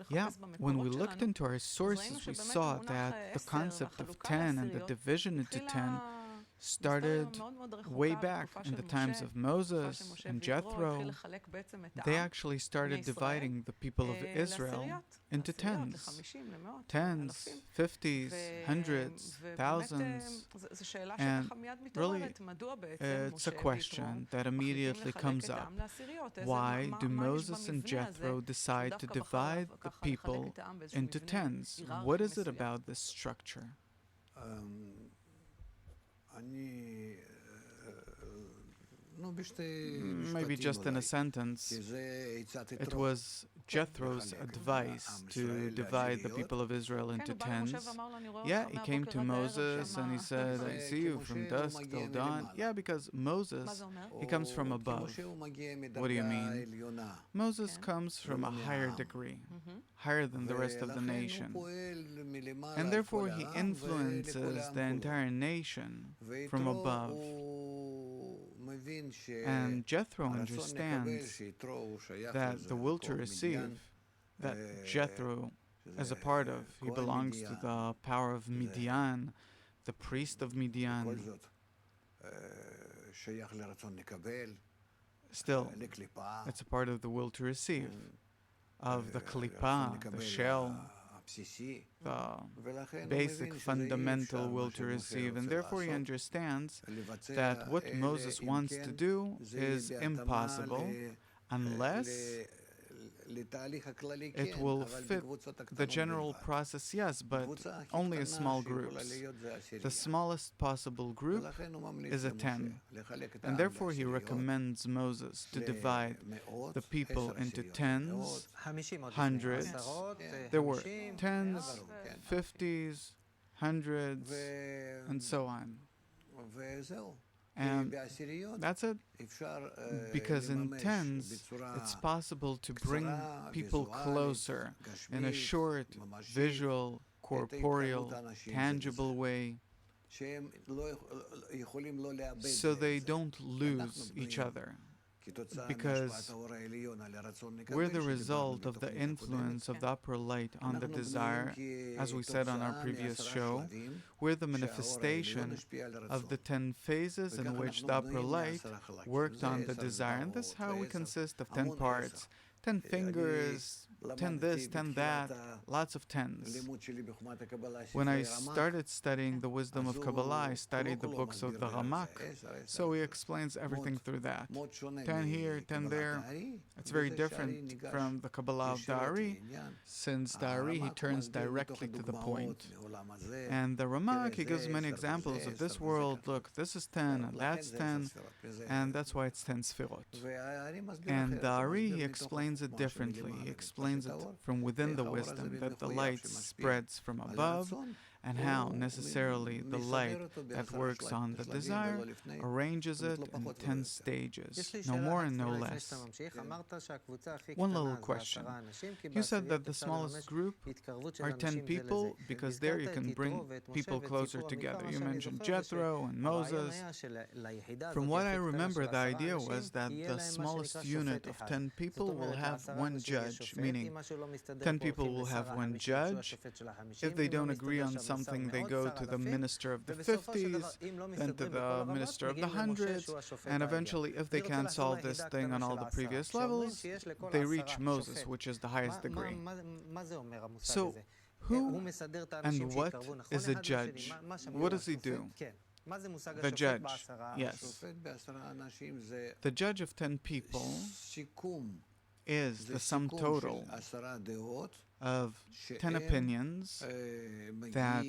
Yeah, when we looked into our sources, we saw that the concept of 10 and the division into 10 started way back in the times of Moses and Jethro. They actually started dividing the people of Israel into tens. Tens, fifties, hundreds, thousands. And really, it's a question that immediately comes up. Why do Moses and Jethro decide to divide the people into tens? What is it about this structure? Maybe just in a sentence. It was Jethro's advice to divide the people of Israel into tens. Yeah, he came to Moses and he said, I see you from dusk till dawn. Yeah, because Moses, he comes from above. What do you mean? Moses comes from a higher degree, higher than the rest of the nation. And therefore he influences the entire nation from above. And Jethro understands that the will to receive, that Jethro is a part of, he belongs to the power of Midian, the priest of Midian. Still, it's a part of the will to receive, of the klipa, the shell, the basic fundamental will to receive, and therefore he understands that what Moses wants to do is impossible unless it will fit the general process, yes, but only in small groups. The smallest possible group is a 10. And therefore he recommends Moses to divide the people into tens, hundreds. There were tens, 50s, hundreds, and so on. And that's it. Because in tens, it's possible to bring people closer in a short, visual, corporeal, tangible way, so they don't lose each other. Because we're the result of the influence of the upper light on the desire, as we said on our previous show. We're the manifestation of the 10 phases in which the upper light worked on the desire. And this is how we consist of 10 parts. 10 fingers, 10 this, 10 that, lots of tens. When I started studying the wisdom of Kabbalah, I studied the books of the Ramak, so he explains everything through that. 10 here, 10 there. It's very different from the Kabbalah of the Ari, since the Ari, he turns directly to the point. And the Ramak, he gives many examples of this world. Look, this is 10, and that's 10, and that's why it's 10 Sfirot. And the Ari, he explains it differently. He explains it from within the wisdom, that the light spreads from above, and how necessarily the light that works on the desire arranges it in 10 stages, no more and no less. One little question. You said that the smallest group are 10 people because there you can bring people closer together. You mentioned Jethro and Moses. From what I remember, the idea was that the smallest unit of 10 people will have one judge, meaning 10 people will have one judge. If they don't agree on something, they go to the minister of the 50s, then to the minister of the 100s, and eventually, if they can't solve this thing on all the previous levels, they reach Moses, which is the highest degree. So, who and what is a judge? What does he do? The judge, yes. The judge of 10 people is the sum total of 10 opinions that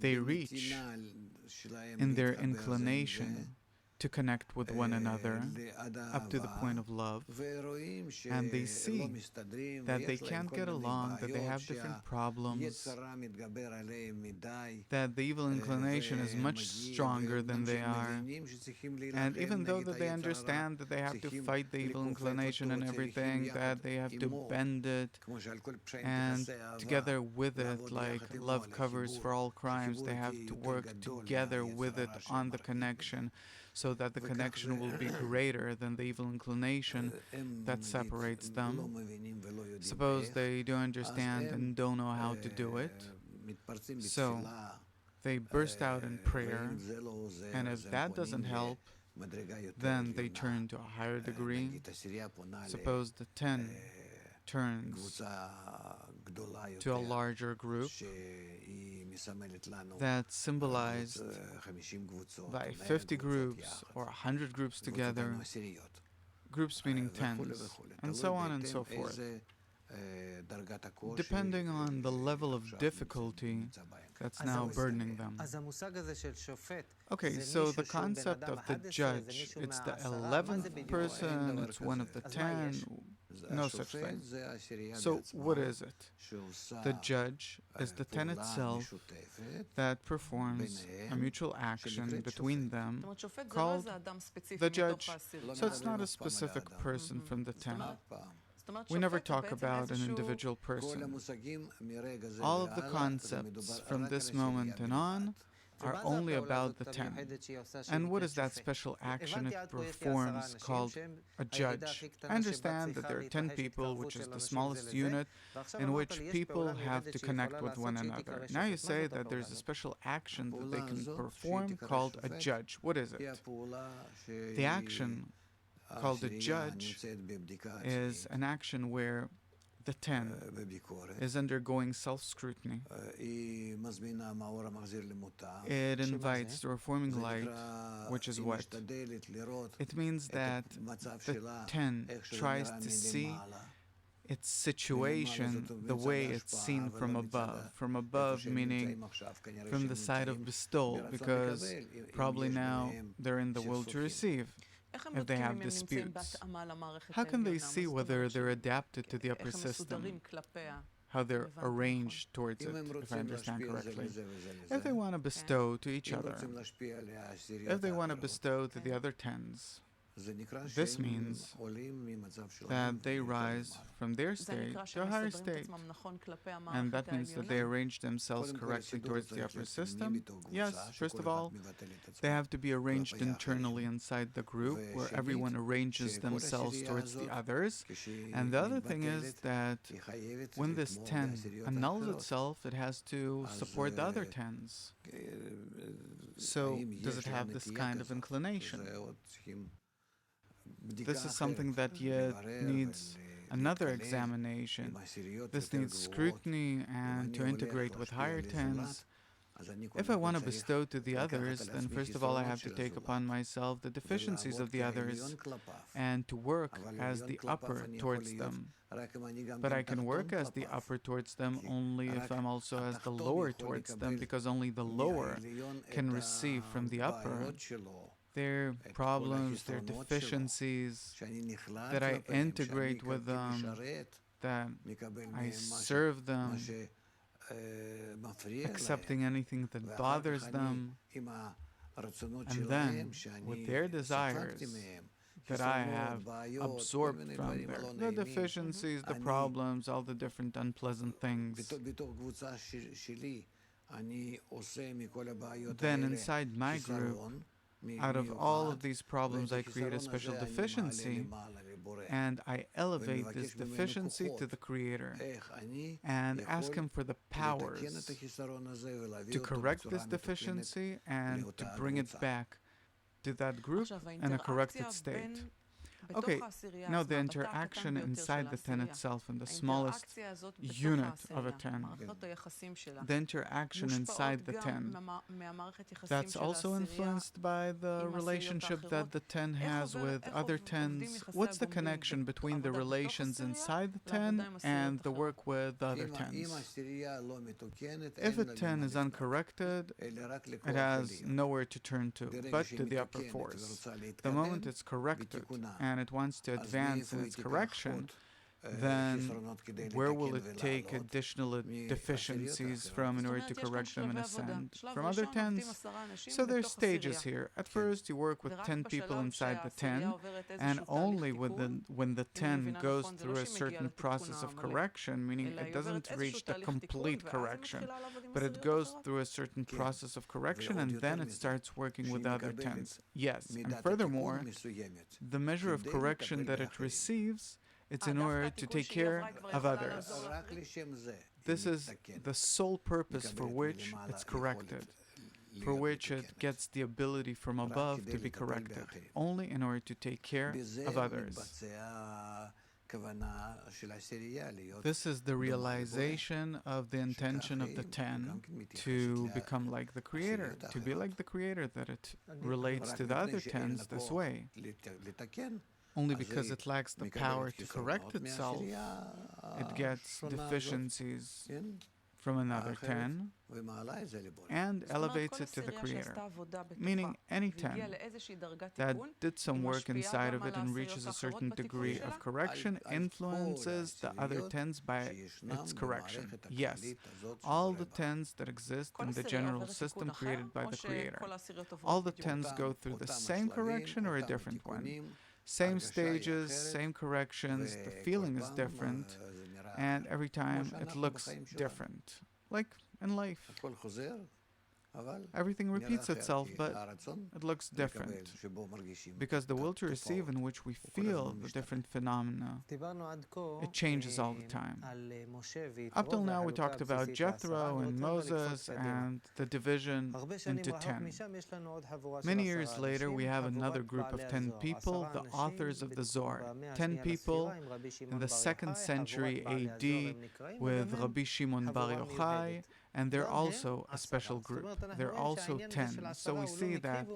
they reach in their inclination to connect with one another up to the point of love, and they see that they can't get along, that they have different problems, that the evil inclination is much stronger than they are, and even though that they understand that they have to fight the evil inclination and everything, that they have to bend it, and together with it, like love covers for all crimes, they have to work together with it on the connection. so that the connection will be greater than the evil inclination that separates them. Suppose they don't understand and don't know how to do it, so they burst out in prayer, and if that doesn't help, then they turn to a higher degree. Suppose the 10 turns to a larger group that's symbolized by 50 groups or 100 groups together, groups meaning tens, and so on and so forth, depending on the level of difficulty that's now burdening them. Okay, so the concept of the judge, it's the 11th person, it's one of the 10, no such thing. So what is it? The judge is the 10 itself that performs a mutual action between them called the judge. So it's not a specific person from the 10. We never talk about an individual person. All of the concepts from this moment and on are only about the 10. And what is that special action it performs called a judge? I understand that there are 10 people, which is the smallest unit, in which people have to connect with one another. Now you say that there's a special action that they can perform called a judge. What is it? The action called a judge is an action where the 10 is undergoing self-scrutiny. It invites the reforming light, which is what? It means that the 10 tries to see its situation the way it's seen from above. From above meaning from the side of bestowal, because probably now they're in the will to receive. If they have disputes, how can they see whether they're adapted to the upper system, how they're arranged towards it, if I understand correctly? If they want to bestow to each other, if they want to bestow to the other 10s, this means that they rise from their state to a higher state. And that means that they arrange themselves correctly towards the upper system. Yes, first of all, they have to be arranged internally inside the group, where everyone arranges themselves towards the others. And the other thing is that when this 10 annuls itself, it has to support the other 10s. So, does it have this kind of inclination? This is something that yet needs another examination. This needs scrutiny and to integrate with higher 10s. If I want to bestow to the others, then first of all I have to take upon myself the deficiencies of the others and to work as the upper towards them. But I can work as the upper towards them only if I'm also as the lower towards them, because only the lower can receive from the upper their problems, their deficiencies, that I integrate with them, that I serve them, accepting anything that bothers them, and then with their desires that I have absorbed from the deficiencies, the problems, all the different unpleasant things. Then inside my group, out of all of these problems, I create a special deficiency, and I elevate this deficiency to the Creator and ask Him for the powers to correct this deficiency and to bring it back to that group in a corrected state. Okay, now the interaction inside the 10 itself, in the smallest unit of a 10, the interaction inside the 10, that's also influenced by the relationship that the 10 has with other 10s. What's the connection between the relations inside the 10 and the work with the other 10s? If a 10 is uncorrected, it has nowhere to turn to but to the upper force. The moment it's corrected and it wants to advance in its correction, then where will it take additional deficiencies from in order to correct them and ascend? From other tens. So there's stages here. At first, you work with 10 people inside the 10, and only when the 10 goes through a certain process of correction, meaning it doesn't reach the complete correction, but it goes through a certain process of correction, and then it starts working with the other 10s. Yes, and furthermore, the measure of correction that it receives, it's in order to take care of others. This is the sole purpose for which it's corrected, for which it gets the ability from above to be corrected, only in order to take care of others. This is the realization of the intention of the 10 to become like the Creator, to be like the Creator, that it relates to the other 10s this way. Only because it lacks the power to correct itself, it gets deficiencies from another 10 and elevates it to the Creator. Meaning any 10 that did some work inside of it and reaches a certain degree of correction influences the other 10s by its correction. Yes, all the 10s that exist in the general system created by the Creator. All the 10s go through the same correction or a different one. Same stages, same corrections, the feeling is different, and every time it looks different. Like in life. Everything repeats itself, but it looks different. Because the will to receive in which we feel the different phenomena, it changes all the time. Up till now we talked about Jethro and Moses and the division into 10. Many years later we have another group of 10 people, the authors of the Zohar. 10 people in the 2nd century AD with Rabbi Shimon Bar Yochai, and they're also a special group. They're also 10. So we see that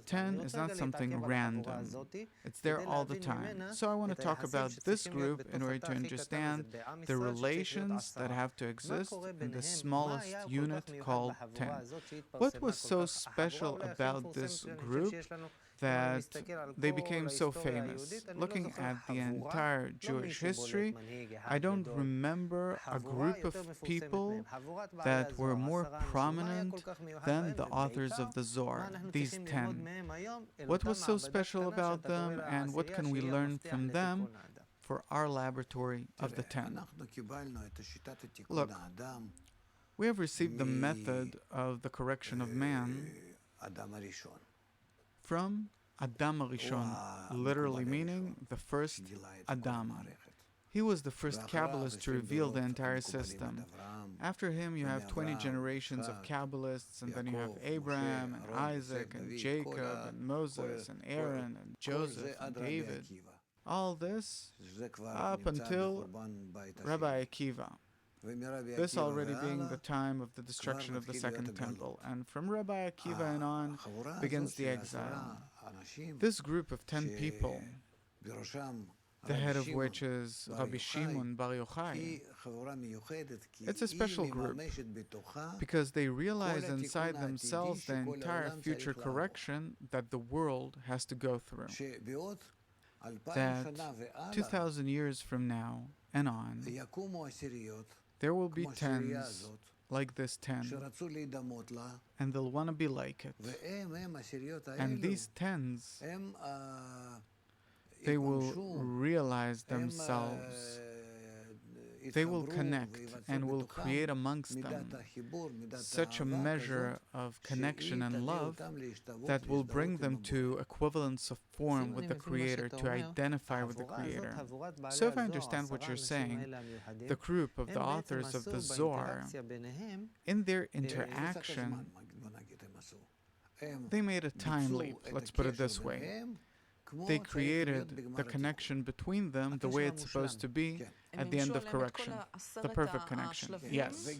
10 is not something random. It's there all the time. So I want to talk about this group in order to understand the relations that have to exist in the smallest unit called 10. What was so special about this group that they became so famous? Looking at the entire Jewish history, I don't remember a group of people that were more prominent than the authors of the Zohar, these 10. What was so special about them, and what can we learn from them for our laboratory of the 10? Look, we have received the method of the correction of man from Adam Arishon, literally meaning the first Adam. He was the first Kabbalist to reveal the entire system. After him, you have 20 generations of Kabbalists, and then you have Abraham, and Isaac, and Jacob, and Moses, and Aaron, and Joseph, and David. All this up until Rabbi Akiva. This already being the time of the destruction of the Second Temple. And from Rabbi Akiva and on begins the exile. This group of 10 people, the head of which is Rabbi Shimon Bar Yochai, it's a special group because they realize inside themselves the entire future correction that the world has to go through. That 2,000 years from now and on, there will be 10s like this 10, and they'll want to be like it. And these 10s, they will realize themselves. They will connect and will create amongst them such a measure of connection and love that will bring them to equivalence of form with the Creator, to identify with the Creator. So if I understand what you're saying, the group of the authors of the Zohar, in their interaction, they made a time leap, let's put it this way. They created the connection between them the way it's supposed to be at the end of correction. The perfect connection. Yes.